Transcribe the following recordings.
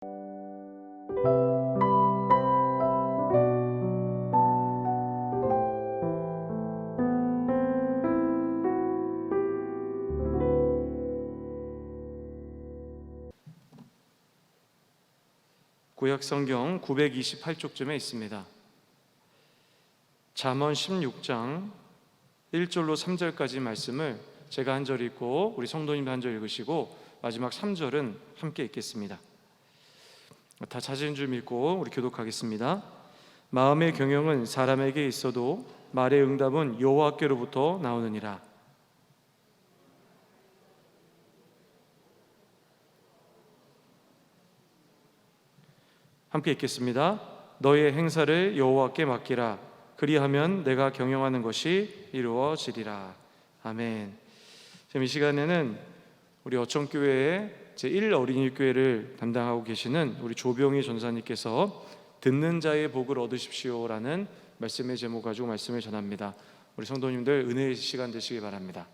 구약 성경 928쪽쯤에 있습니다. 잠언 16장 1절로 3절까지 말씀을 제가 한 절 읽고 우리 성도님도 한 절 읽으시고 마지막 3절은 함께 읽겠습니다. 다 찾은 줄 믿고 우리 교독하겠습니다. 마음의 경영은 사람에게 있어도 말의 응답은 여호와께로부터 나오느니라. 함께 읽겠습니다. 너의 행사를 여호와께 맡기라. 그리하면 내가 경영하는 것이 이루어지리라. 아멘. 지금 이 시간에는 우리 어청교회의 제1 어린이교회를 담당하고 계시는 우리 조병희 전사님께서 듣는 자의 복을 얻으십시오라는 말씀의 제목 가지고 말씀을 전합니다. 우리 성도님들 은혜의 시간 되시기 바랍니다.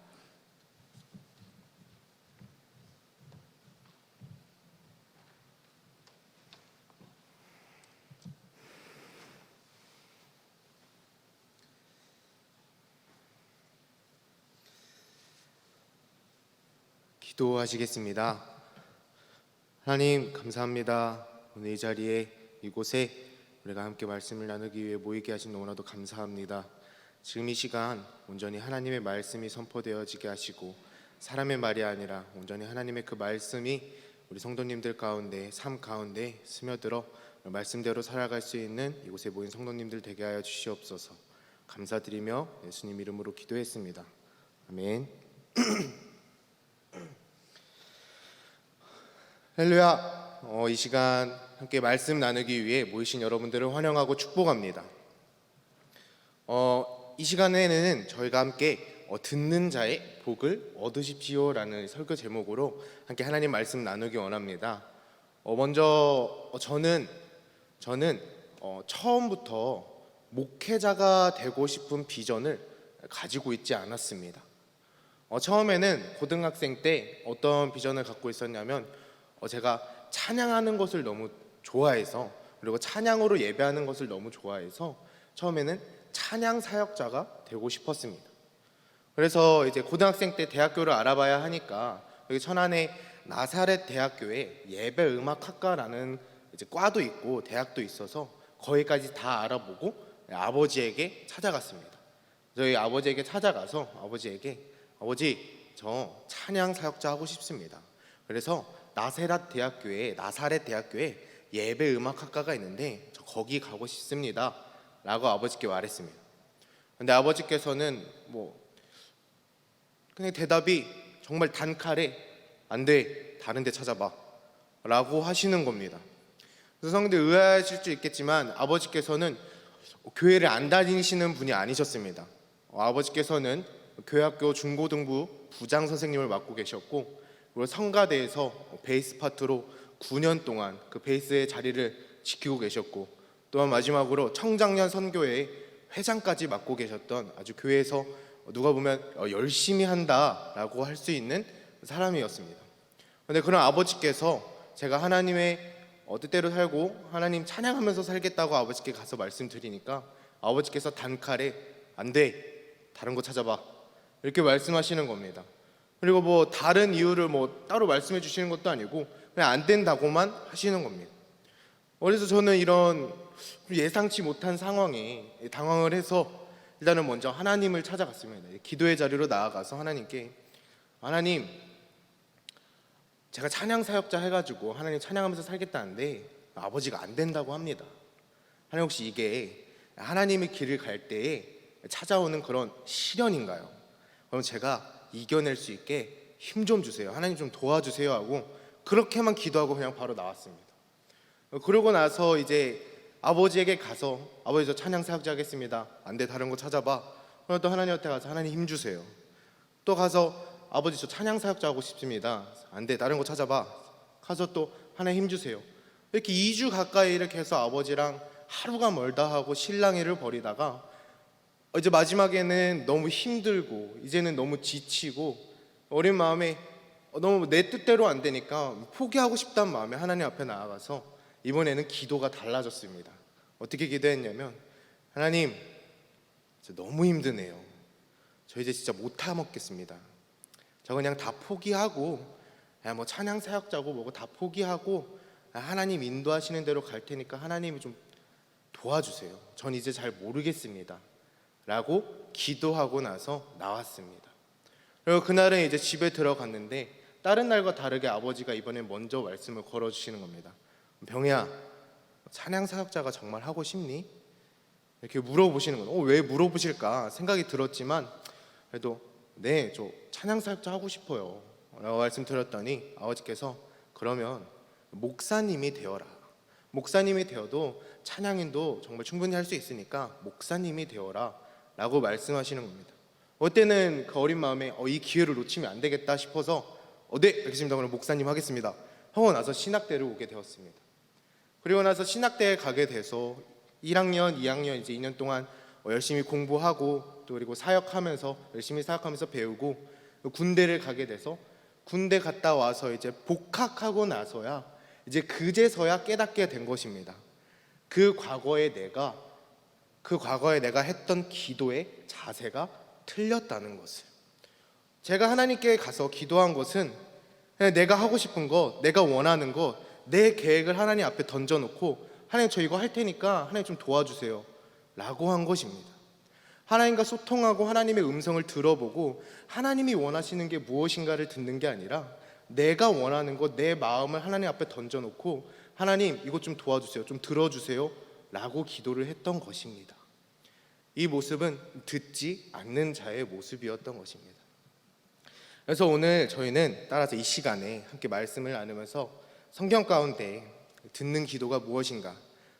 기도하시겠습니다. 하나님 감사합니다. 오늘 이 자리에 이곳에 우리가 함께 말씀을 나누기 위해 모이게 하신 너무나도 감사합니다. 지금 이 시간 온전히 하나님의 말씀이 선포되어지게 하시고 사람의 말이 아니라 온전히 하나님의 그 말씀이 우리 성도님들 가운데 삶 가운데 스며들어 말씀대로 살아갈 수 있는 이곳에 모인 성도님들 되게 하여 주시옵소서. 감사드리며 예수님 이름으로 기도했습니다. 아멘. 할렐루야. 이 시간 함께 말씀 나누기 위해 모이신 여러분들을 환영하고 축복합니다. 이 시간에는 저희가 함께 듣는 자의 복을 얻으십시오라는 설교 제목으로 함께 하나님 말씀 나누기 원합니다. 먼저 저는 처음부터 목회자가 되고 싶은 비전을 가지고 있지 않았습니다. 처음에는 고등학생 때 어떤 비전을 갖고 있었냐면 제가 찬양하는 것을 너무 좋아해서, 그리고 찬양으로 예배하는 것을 너무 좋아해서 처음에는 찬양 사역자가 되고 싶었습니다. 그래서 이제 고등학생 때 대학교를 알아봐야 하니까 여기 천안에 나사렛 대학교에 예배 음악학과라는 이제 과도 있고 대학도 있어서 거기까지 다 알아보고 아버지에게 찾아갔습니다. 저희 아버지에게 찾아가서 아버지 저 찬양 사역자 하고 싶습니다. 그래서 나사렛 대학교에 예배 음악학과가 있는데 저 거기 가고 싶습니다 라고 아버지께 말했습니다. 근데 아버지께서는 그냥 대답이 정말 단칼에 안 돼, 다른 데 찾아봐 라고 하시는 겁니다. 그래서 성도들 의아하실 수 있겠지만 아버지께서는 교회를 안 다니시는 분이 아니셨습니다. 아버지께서는 교회학교 중고등부 부장 선생님을 맡고 계셨고, 그리고 성가대에서 베이스 파트로 9년 동안 그 베이스의 자리를 지키고 계셨고, 또한 마지막으로 청장년 선교회 회장까지 맡고 계셨던 아주 교회에서 누가 보면 열심히 한다라고 할 수 있는 사람이었습니다. 그런데 그런 아버지께서 제가 하나님의 뜻대로 살고 하나님 찬양하면서 살겠다고 아버지께 가서 말씀드리니까 아버지께서 단칼에 안 돼, 다른 거 찾아봐 이렇게 말씀하시는 겁니다. 그리고 다른 이유를 따로 말씀해 주시는 것도 아니고 그냥 안 된다고만 하시는 겁니다. 그래서 저는 이런 예상치 못한 상황에 당황을 해서 일단은 먼저 하나님을 찾아갔습니다. 기도의 자리로 나아가서 하나님 제가 찬양 사역자 해가지고 하나님 찬양하면서 살겠다는데 아버지가 안 된다고 합니다. 하나님 혹시 이게 하나님의 길을 갈 때에 찾아오는 그런 시련인가요? 그럼 제가 이겨낼 수 있게 힘 좀 주세요. 하나님 좀 도와주세요 하고 그렇게만 기도하고 그냥 바로 나왔습니다. 그러고 나서 이제 아버지에게 가서 아버지 저 찬양 사역자 하겠습니다. 안 돼, 다른 거 찾아봐. 그럼 또 하나님한테 가서 하나님 힘 주세요. 또 가서 아버지 저 찬양 사역자 하고 싶습니다. 안 돼, 다른 거 찾아봐. 가서 또 하나님 힘 주세요. 이렇게 2주 가까이 이렇게 해서 아버지랑 하루가 멀다 하고 실랑이를 벌이다가 이제 마지막에는 너무 힘들고 이제는 너무 지치고 어린 마음에 너무 내 뜻대로 안 되니까 포기하고 싶다는 마음에 하나님 앞에 나아가서 이번에는 기도가 달라졌습니다. 어떻게 기도했냐면, 하나님, 진짜 너무 힘드네요. 저 이제 진짜 못 타먹겠습니다. 저 그냥 다 포기하고 그냥 뭐 찬양 사역자고 뭐고 다 포기하고 하나님 인도하시는 대로 갈 테니까 하나님이 좀 도와주세요. 전 이제 잘 모르겠습니다. 라고 기도하고 나서 나왔습니다. 그리고 그날은 이제 집에 들어갔는데 다른 날과 다르게 아버지가 이번에 먼저 말씀을 걸어주시는 겁니다. 병희야, 찬양 사역자가 정말 하고 싶니? 이렇게 물어보시는 거예요. 왜 물어보실까 생각이 들었지만 그래도 네, 저 찬양 사역자 하고 싶어요 라고 말씀드렸더니 아버지께서 그러면 목사님이 되어라. 목사님이 되어도 찬양인도 정말 충분히 할 수 있으니까 목사님이 되어라 라고 말씀하시는 겁니다. 그때는 그 어린 마음에 이 기회를 놓치면 안 되겠다 싶어서 네, 알겠습니다. 그럼 목사님 하겠습니다 하고 나서 신학대를 오게 되었습니다. 그리고 나서 신학대에 가게 돼서 1학년, 2학년 이제 2년 동안 열심히 공부하고 또 그리고 사역하면서 열심히 사역하면서 배우고 군대를 가게 돼서 군대 갔다 와서 이제 복학하고 나서야 이제 그제서야 깨닫게 된 것입니다. 그 과거에 내가 했던 기도의 자세가 틀렸다는 것을. 제가 하나님께 가서 기도한 것은 그냥 내가 하고 싶은 것, 내가 원하는 것, 내 계획을 하나님 앞에 던져놓고 하나님 저 이거 할 테니까 하나님 좀 도와주세요 라고 한 것입니다. 하나님과 소통하고 하나님의 음성을 들어보고 하나님이 원하시는 게 무엇인가를 듣는 게 아니라 내가 원하는 것, 내 마음을 하나님 앞에 던져놓고 하나님 이것 좀 도와주세요, 좀 들어주세요 라고 기도를 했던 것입니다. 이 모습은 듣지 않는 자의 모습이었던 것입니다. 그래서 오늘 저희는 따라서 이 시간에 함께 말씀을 나누면서 성경 가운데 듣는 기도가 무엇인가,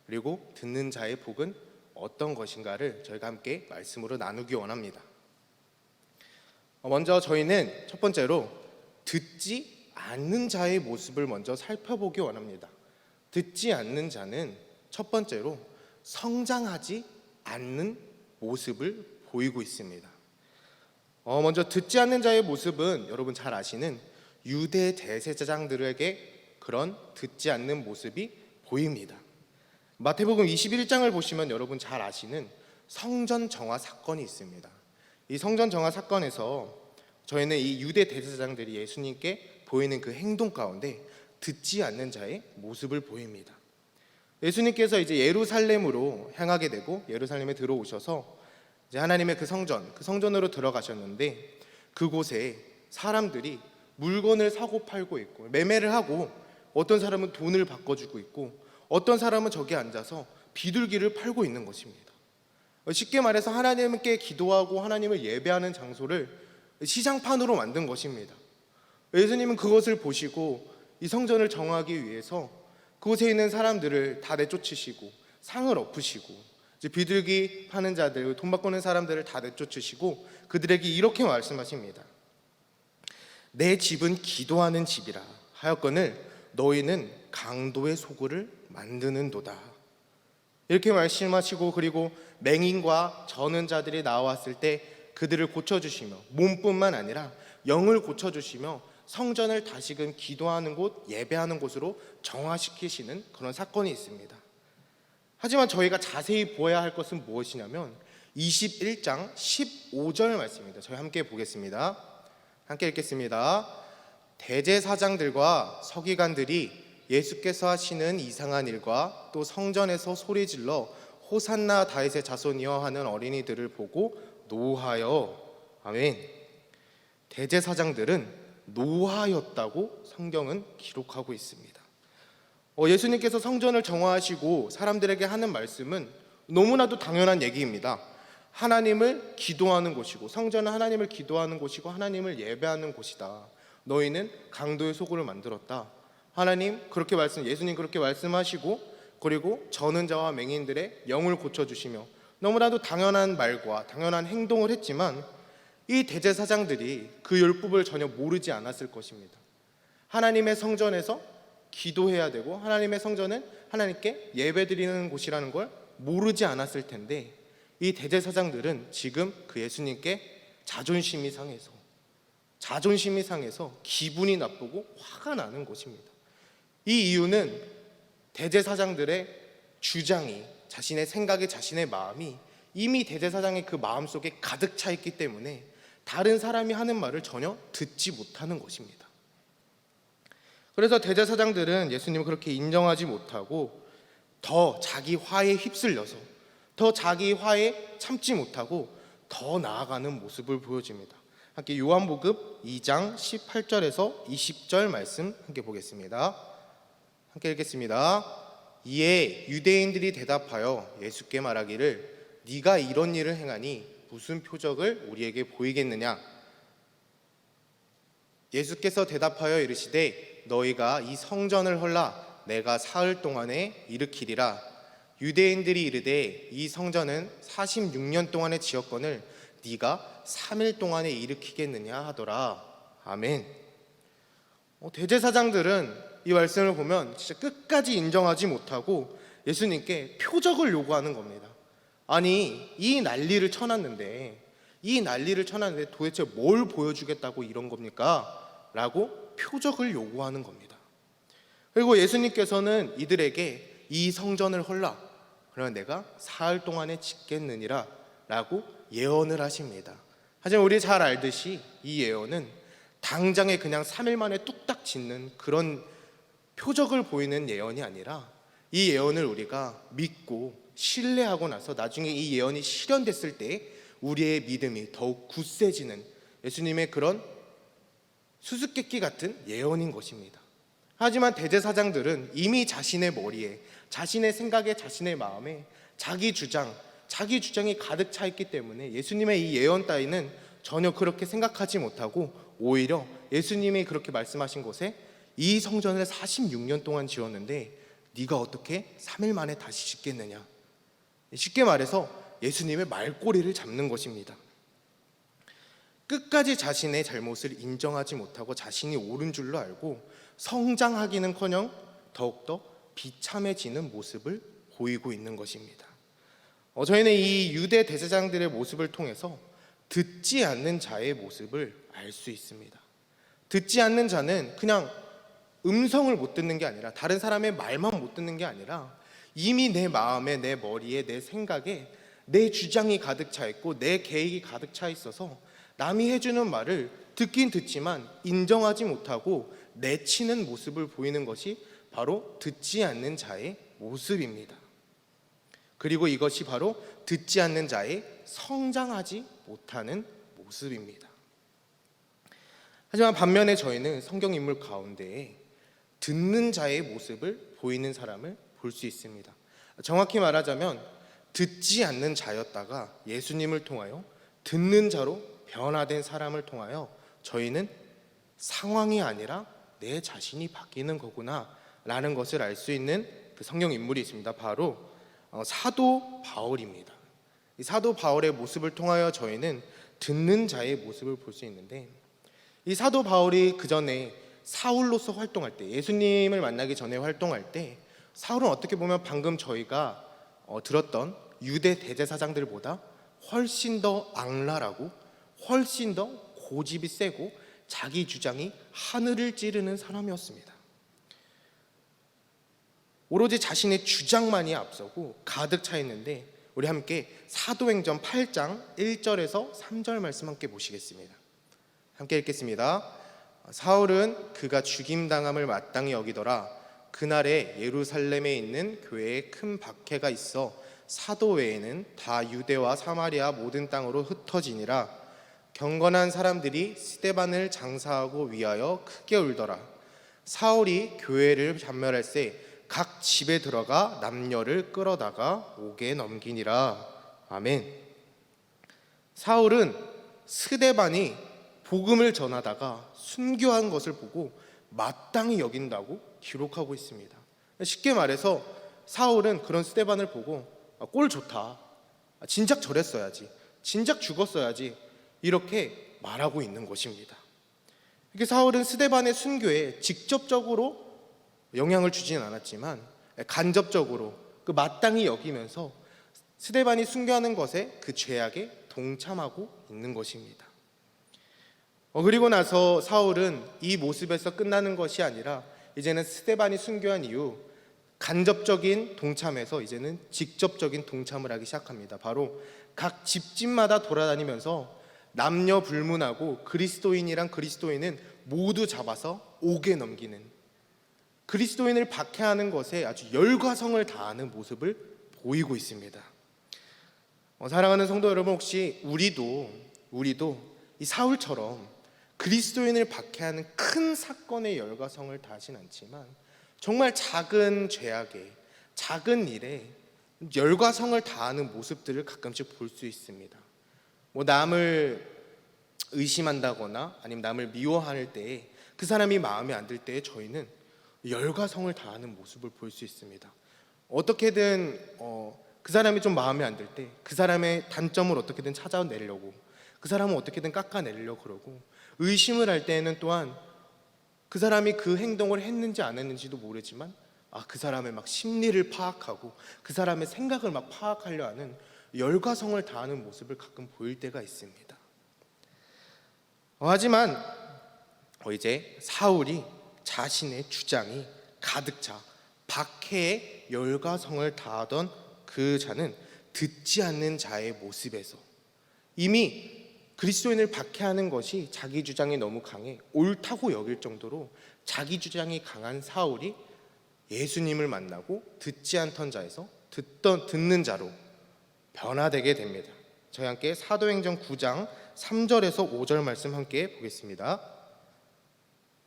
그리고 듣는 자의 복은 어떤 것인가를 저희가 함께 말씀으로 나누기 원합니다. 먼저 저희는 첫 번째로 듣지 않는 자의 모습을 먼저 살펴보기 원합니다. 듣지 않는 자는 첫 번째로 성장하지 않는 모습을 보이고 있습니다. 먼저 듣지 않는 자의 모습은 여러분 잘 아시는 유대 대제사장들에게 그런 듣지 않는 모습이 보입니다. 마태복음 21장을 보시면 여러분 잘 아시는 성전 정화 사건이 있습니다. 이 성전 정화 사건에서 저희는 이 유대 대제사장들이 예수님께 보이는 그 행동 가운데 듣지 않는 자의 모습을 보입니다. 예수님께서 이제 예루살렘으로 향하게 되고 예루살렘에 들어오셔서 이제 하나님의 그 성전으로 들어가셨는데 그곳에 사람들이 물건을 사고 팔고 있고 매매를 하고 어떤 사람은 돈을 바꿔주고 있고 어떤 사람은 저기 앉아서 비둘기를 팔고 있는 것입니다. 쉽게 말해서 하나님께 기도하고 하나님을 예배하는 장소를 시장판으로 만든 것입니다. 예수님은 그것을 보시고 이 성전을 정하기 위해서 그곳에 있는 사람들을 다 내쫓으시고 상을 엎으시고 이제 비둘기 파는 자들, 돈 바꾸는 사람들을 다 내쫓으시고 그들에게 이렇게 말씀하십니다. 내 집은 기도하는 집이라 하였거늘 너희는 강도의 소굴을 만드는도다. 이렇게 말씀하시고 그리고 맹인과 저는 자들이 나왔을 때 그들을 고쳐주시며 몸뿐만 아니라 영을 고쳐주시며 성전을 다시금 기도하는 곳, 예배하는 곳으로 정화시키시는 그런 사건이 있습니다. 하지만 저희가 자세히 보아야 할 것은 무엇이냐면 21장 15절 말씀입니다. 저희 함께 보겠습니다. 함께 읽겠습니다. 대제사장들과 서기관들이 예수께서 하시는 이상한 일과 또 성전에서 소리질러 호산나 다윗의 자손이여 하는 어린이들을 보고 노하여. 아멘. 대제사장들은 노하였다고 성경은 기록하고 있습니다. 예수님께서 성전을 정화하시고 사람들에게 하는 말씀은 너무나도 당연한 얘기입니다. 하나님을 기도하는 곳이고 성전은 하나님을 기도하는 곳이고 하나님을 예배하는 곳이다. 너희는 강도의 소굴을 만들었다. 하나님 예수님 그렇게 말씀하시고 그리고 저는 자와 맹인들의 영을 고쳐주시며 너무나도 당연한 말과 당연한 행동을 했지만 이 대제사장들이 그 율법을 전혀 모르지 않았을 것입니다. 하나님의 성전에서 기도해야 되고 하나님의 성전은 하나님께 예배드리는 곳이라는 걸 모르지 않았을 텐데 이 대제사장들은 지금 그 예수님께 자존심이 상해서 자존심이 상해서 기분이 나쁘고 화가 나는 것입니다. 이 이유는 대제사장들의 주장이, 자신의 생각이, 자신의 마음이 이미 대제사장의 그 마음속에 가득 차 있기 때문에 다른 사람이 하는 말을 전혀 듣지 못하는 것입니다. 그래서 대제사장들은 예수님을 그렇게 인정하지 못하고 더 자기 화에 휩쓸려서, 더 자기 화에 참지 못하고 더 나아가는 모습을 보여줍니다. 함께 요한복음 2장 18절에서 20절 말씀 함께 보겠습니다. 함께 읽겠습니다. 이에 유대인들이 대답하여 예수께 말하기를 네가 이런 일을 행하니 무슨 표적을 우리에게 보이겠느냐? 예수께서 대답하여 이르시되 너희가 이 성전을 헐라 내가 사흘 동안에 일으키리라. 유대인들이 이르되 이 성전은 46년 동안에 지었거늘 네가 3일 동안에 일으키겠느냐 하더라. 아멘. 대제사장들은 이 말씀을 보면 진짜 끝까지 인정하지 못하고 예수님께 표적을 요구하는 겁니다. 아니 이 난리를 쳐놨는데 도대체 뭘 보여주겠다고 이런 겁니까? 라고 표적을 요구하는 겁니다. 그리고 예수님께서는 이들에게 이 성전을 헐라 그러면 내가 사흘 동안에 짓겠느니라 라고 예언을 하십니다. 하지만 우리 잘 알듯이 이 예언은 당장에 그냥 3일 만에 뚝딱 짓는 그런 표적을 보이는 예언이 아니라 이 예언을 우리가 믿고 신뢰하고 나서 나중에 이 예언이 실현됐을 때 우리의 믿음이 더욱 굳세지는 예수님의 그런 수수께끼 같은 예언인 것입니다. 하지만 대제사장들은 이미 자신의 머리에, 자신의 생각에, 자신의 마음에 자기 주장이 가득 차 있기 때문에 예수님의 이 예언 따위는 전혀 그렇게 생각하지 못하고 오히려 예수님이 그렇게 말씀하신 곳에 이 성전을 46년 동안 지었는데 네가 어떻게 3일 만에 다시 짓겠느냐? 쉽게 말해서 예수님의 말꼬리를 잡는 것입니다. 끝까지 자신의 잘못을 인정하지 못하고 자신이 옳은 줄로 알고 성장하기는커녕 더욱더 비참해지는 모습을 보이고 있는 것입니다. 저희는 이 유대 대제사장들의 모습을 통해서 듣지 않는 자의 모습을 알 수 있습니다. 듣지 않는 자는 그냥 음성을 못 듣는 게 아니라, 다른 사람의 말만 못 듣는 게 아니라 이미 내 마음에, 내 머리에, 내 생각에 내 주장이 가득 차 있고 내 계획이 가득 차 있어서 남이 해주는 말을 듣긴 듣지만 인정하지 못하고 내치는 모습을 보이는 것이 바로 듣지 않는 자의 모습입니다. 그리고 이것이 바로 듣지 않는 자의 성장하지 못하는 모습입니다. 하지만 반면에 저희는 성경 인물 가운데 듣는 자의 모습을 보이는 사람을 볼 수 있습니다. 정확히 말하자면 듣지 않는 자였다가 예수님을 통하여 듣는 자로 변화된 사람을 통하여 저희는 상황이 아니라 내 자신이 바뀌는 거구나 라는 것을 알 수 있는 그 성경 인물이 있습니다. 바로 사도 바울입니다. 이 사도 바울의 모습을 통하여 저희는 듣는 자의 모습을 볼 수 있는데, 이 사도 바울이 그 전에 사울로서 활동할 때, 예수님을 만나기 전에 활동할 때 사울은 어떻게 보면 방금 저희가 들었던 유대 대제사장들보다 훨씬 더 악랄하고 훨씬 더 고집이 세고 자기 주장이 하늘을 찌르는 사람이었습니다. 오로지 자신의 주장만이 앞서고 가득 차 있는데, 우리 함께 사도행전 8장 1절에서 3절 말씀 함께 보시겠습니다. 함께 읽겠습니다. 사울은 그가 죽임당함을 마땅히 여기더라. 그날에 예루살렘에 있는 교회에 큰 박해가 있어 사도 외에는 다 유대와 사마리아 모든 땅으로 흩어지니라. 경건한 사람들이 스데반을 장사하고 위하여 크게 울더라. 사울이 교회를 잔멸할새 각 집에 들어가 남녀를 끌어다가 옥에 넘기니라. 아멘. 사울은 스데반이 복음을 전하다가 순교한 것을 보고 마땅히 여긴다고 기록하고 있습니다. 쉽게 말해서 사울은 그런 스데반을 보고 꼴 좋다, 진작 저랬어야지, 진작 죽었어야지, 이렇게 말하고 있는 것입니다. 이렇게 사울은 스데반의 순교에 직접적으로 영향을 주지는 않았지만 간접적으로 그 마땅히 여기면서 스데반이 순교하는 것에 그 죄악에 동참하고 있는 것입니다. 그리고 나서 사울은 이 모습에서 끝나는 것이 아니라 이제는 스데반이 순교한 이후 간접적인 동참에서 이제는 직접적인 동참을 하기 시작합니다. 바로 각 집집마다 돌아다니면서 남녀 불문하고 그리스도인이란 그리스도인은 모두 잡아서 옥에 넘기는, 그리스도인을 박해하는 것에 아주 열과성을 다하는 모습을 보이고 있습니다. 사랑하는 성도 여러분, 혹시 우리도 이 사울처럼 그리스도인을 박해하는 큰 사건의 열과성을 다하진 않지만 정말 작은 죄악에, 작은 일에 열과성을 다하는 모습들을 가끔씩 볼 수 있습니다. 남을 의심한다거나 아니면 남을 미워할 때에, 그 사람이 마음에 안 들 때에 저희는 열과성을 다하는 모습을 볼 수 있습니다. 어떻게든 그 사람이 좀 마음에 안 들 때 그 사람의 단점을 어떻게든 찾아내려고, 그 사람을 어떻게든 깎아내려고 그러고, 의심을 할 때에는 또한 그 사람이 그 행동을 했는지 안 했는지도 모르지만 그 사람의 막 심리를 파악하고 그 사람의 생각을 막 파악하려 하는 열과성을 다하는 모습을 가끔 보일 때가 있습니다. 하지만 이제 사울이 자신의 주장이 가득 차 박해의 열과성을 다하던 그 자는 듣지 않는 자의 모습에서 이미 그리스도인을 박해하는 것이 자기 주장이 너무 강해 옳다고 여길 정도로 자기 주장이 강한 사울이 예수님을 만나고 듣지 않던 자에서 듣는 자로 변화되게 됩니다. 저희 함께 사도행전 9장 3절에서 5절 말씀 함께 보겠습니다.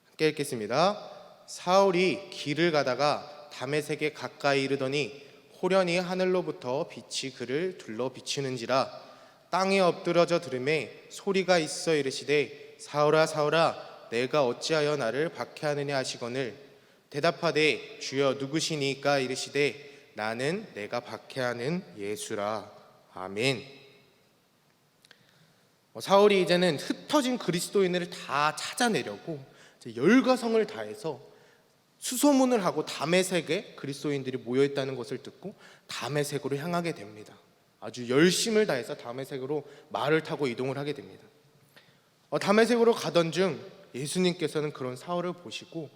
함께 읽겠습니다. 사울이 길을 가다가 다메섹에 가까이 이르더니 호련히 하늘로부터 빛이 그를 둘러 비추는지라. 땅에 엎드러져 들음에 소리가 있어 이르시되 사울아 사울아 내가 어찌하여 나를 박해하느냐 하시거늘 대답하되 주여 누구시니까 이르시되 나는 내가 박해하는 예수라. 아멘. 사울이 이제는 흩어진 그리스도인을 다 찾아내려고 열과성을 다해서 수소문을 하고 다메섹에 그리스도인들이 모여있다는 것을 듣고 다메섹으로 향하게 됩니다. 아주 열심을 다해서 다메섹으로 말을 타고 이동을 하게 됩니다. 다메섹으로 가던 중 예수님께서는 그런 사울을 보시고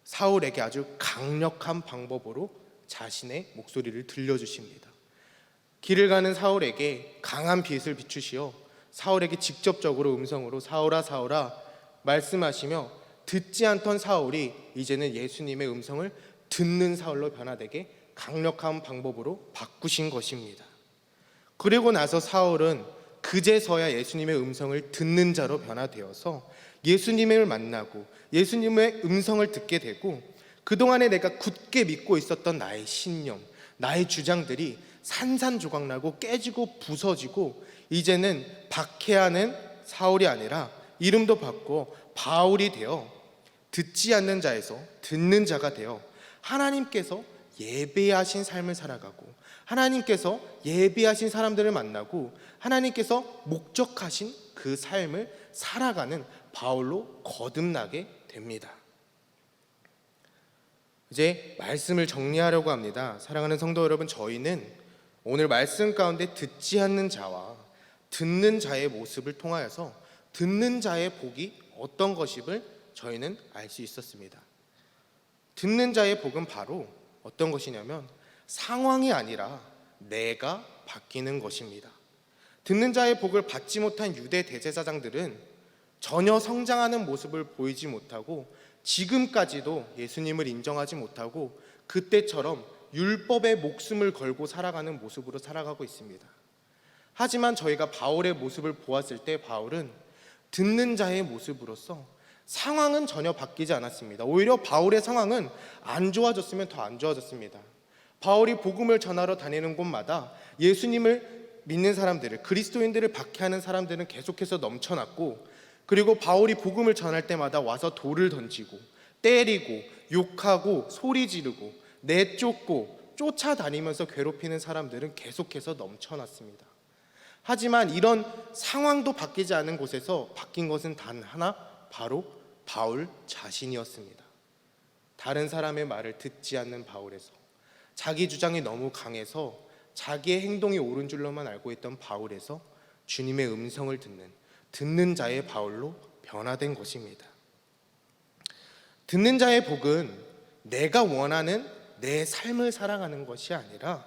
사울에게 아주 강력한 방법으로 자신의 목소리를 들려주십니다. 길을 가는 사울에게 강한 빛을 비추시어 사울에게 직접적으로 음성으로 사울아 사울아 말씀하시며 듣지 않던 사울이 이제는 예수님의 음성을 듣는 사울로 변화되게 강력한 방법으로 바꾸신 것입니다. 그리고 나서 사울은 그제서야 예수님의 음성을 듣는 자로 변화되어서 예수님을 만나고 예수님의 음성을 듣게 되고 그동안에 내가 굳게 믿고 있었던 나의 신념, 나의 주장들이 산산조각나고 깨지고 부서지고 이제는 박해하는 사울이 아니라 이름도 바꿔 바울이 되어 듣지 않는 자에서 듣는 자가 되어 하나님께서 예배하신 삶을 살아가고 하나님께서 예배하신 사람들을 만나고 하나님께서 목적하신 그 삶을 살아가는 바울로 거듭나게 됩니다. 이제 말씀을 정리하려고 합니다. 사랑하는 성도 여러분, 저희는 오늘 말씀 가운데 듣지 않는 자와 듣는 자의 모습을 통하여서 듣는 자의 복이 어떤 것임을 저희는 알 수 있었습니다. 듣는 자의 복은 바로 어떤 것이냐면 상황이 아니라 내가 바뀌는 것입니다. 듣는 자의 복을 받지 못한 유대 대제사장들은 전혀 성장하는 모습을 보이지 못하고 지금까지도 예수님을 인정하지 못하고 그때처럼 율법의 목숨을 걸고 살아가는 모습으로 살아가고 있습니다. 하지만 저희가 바울의 모습을 보았을 때 바울은 듣는 자의 모습으로서 상황은 전혀 바뀌지 않았습니다. 오히려 바울의 상황은 안 좋아졌으면 더 안 좋아졌습니다. 바울이 복음을 전하러 다니는 곳마다 예수님을 믿는 사람들을, 그리스도인들을 박해하는 사람들은 계속해서 넘쳐났고, 그리고 바울이 복음을 전할 때마다 와서 돌을 던지고 때리고 욕하고 소리 지르고 내쫓고 쫓아다니면서 괴롭히는 사람들은 계속해서 넘쳐났습니다. 하지만 이런 상황도 바뀌지 않은 곳에서 바뀐 것은 단 하나, 바로 바울 자신이었습니다. 다른 사람의 말을 듣지 않는 바울에서, 자기 주장이 너무 강해서 자기의 행동이 옳은 줄로만 알고 있던 바울에서 주님의 음성을 듣는 자의 바울로 변화된 것입니다. 듣는 자의 복은 내가 원하는 내 삶을 살아가는 것이 아니라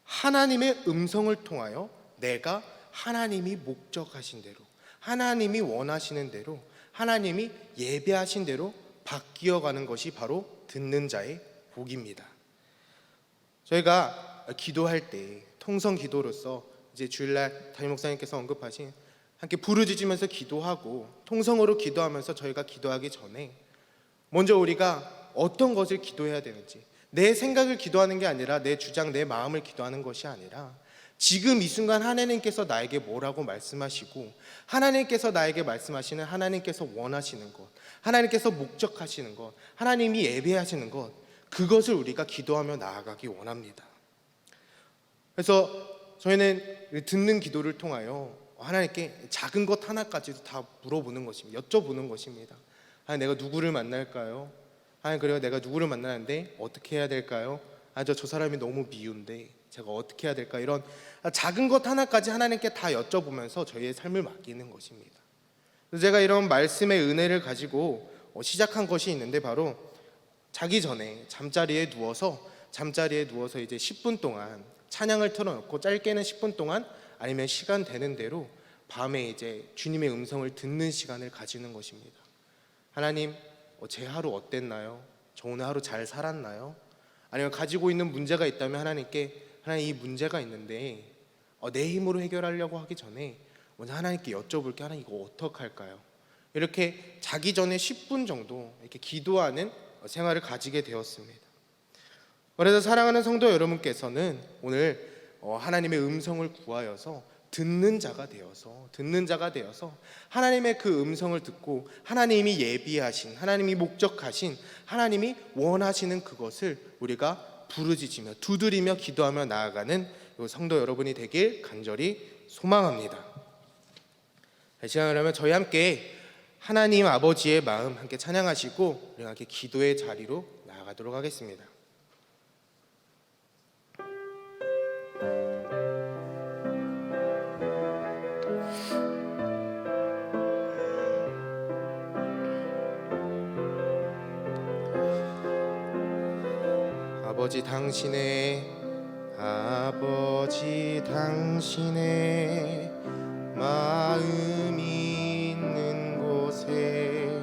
하나님의 음성을 통하여 내가 하나님이 목적하신 대로, 하나님이 원하시는 대로, 하나님이 예배하신 대로 바뀌어가는 것이 바로 듣는 자의 복입니다. 저희가 기도할 때 통성 기도로서 이제 주일날 담임 목사님께서 언급하신 함께 부르짖으면서 기도하고 통성으로 기도하면서 저희가 기도하기 전에 먼저 우리가 어떤 것을 기도해야 되는지, 내 생각을 기도하는 게 아니라 내 주장, 내 마음을 기도하는 것이 아니라 지금 이 순간 하나님께서 나에게 뭐라고 말씀하시고 하나님께서 나에게 말씀하시는, 하나님께서 원하시는 것, 하나님께서 목적하시는 것, 하나님이 예배하시는 것, 그것을 우리가 기도하며 나아가기 원합니다. 그래서 저희는 듣는 기도를 통하여 하나님께 작은 것 하나까지도 다 물어보는 것입니다. 여쭤보는 것입니다. 하나님, 내가 누구를 만날까요? 하나님, 그래요, 내가 누구를 만나는데 어떻게 해야 될까요? 저 사람이 너무 미운데 제가 어떻게 해야 될까? 이런 작은 것 하나까지 하나님께 다 여쭤보면서 저희의 삶을 맡기는 것입니다. 그래서 제가 이런 말씀의 은혜를 가지고 시작한 것이 있는데, 바로 자기 전에 잠자리에 누워서 이제 10분 동안 찬양을 틀어놓고, 짧게는 10분 동안 아니면 시간 되는 대로 밤에 이제 주님의 음성을 듣는 시간을 가지는 것입니다. 하나님, 제 하루 어땠나요? 저 오늘 하루 잘 살았나요? 아니면 가지고 있는 문제가 있다면 하나님께, 하나님, 이 문제가 있는데 내 힘으로 해결하려고 하기 전에 먼저 하나님께 여쭤볼게. 하나님, 이거 어떡할까요? 이렇게 자기 전에 10분 정도 이렇게 기도하는 생활을 가지게 되었습니다. 그래서 사랑하는 성도 여러분께서는 오늘 하나님의 음성을 구하여서 듣는 자가 되어서 하나님의 그 음성을 듣고 하나님이 예비하신, 하나님이 목적하신, 하나님이 원하시는 그것을 우리가 부르짖으며 두드리며 기도하며 나아가는 성도 여러분이 되길 간절히 소망합니다. 이 시간 그러면 저희 함께 하나님 아버지의 마음 함께 찬양하시고 우리 함께 기도의 자리로 나아가도록 하겠습니다. 아버지 당신의 마음이 있는 곳에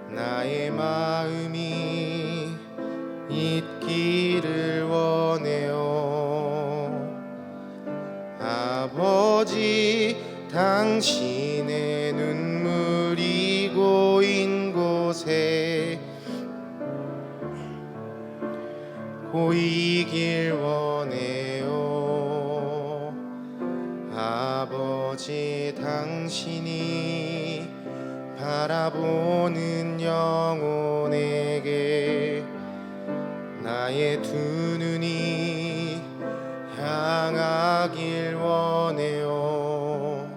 나의 마음이 있기를 원해요. 아버지 당신의 눈물이 고인 곳에 고이길 원해요. 아버지 당신이 바라보는 영혼에게 나의 두 눈이 향하길 원해요.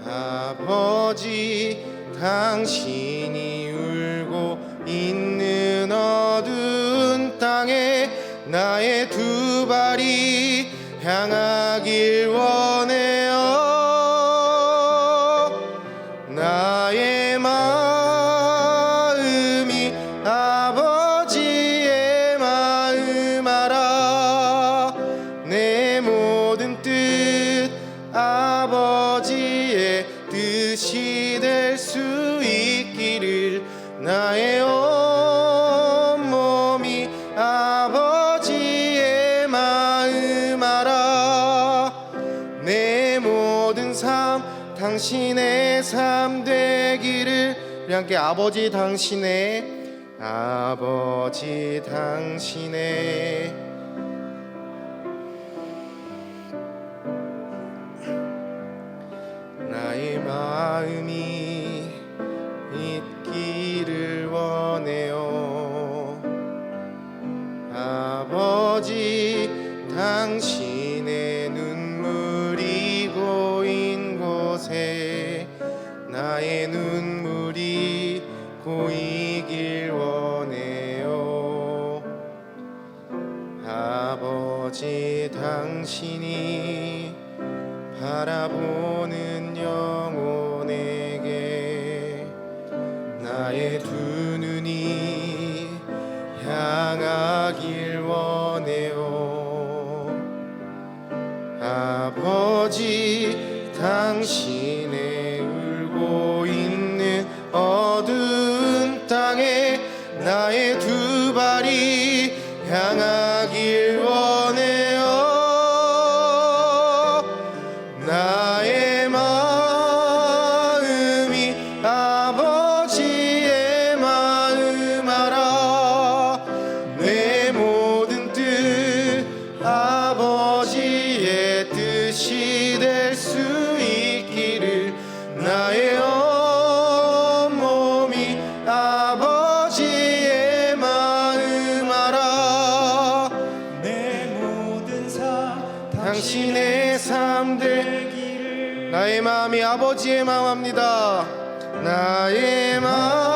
아버지 당신이 울고 있는 어두운 땅에 나의 두 발이 향하길 원해요. 나의 마음이 아버지의 마음 알아. 내 모든 뜻 아버지의 뜻이 될 수 있기를 나의 온몸이 아버지의 마음 알아. 내 모든 삶 당신의 삶 되기를. 우리 함께 아버지 당신의 나의 마음이 있기를 원해요. 아버지 당신의 눈물이 고인 곳에 나의 눈물이 고이길 원해요. 아버지 당신이 바라보는 영혼의 향하길 원해요. 나의 마음이 아버지의 마음 알아. 내 모든 뜻 아버지의 뜻이 될 수 있기를. 나의 온몸이 아버지의 마음 알아. 내 모든 삶 당신의 삶 되기를. 나의 마음이 아버지의 마음합니다. 나의 마음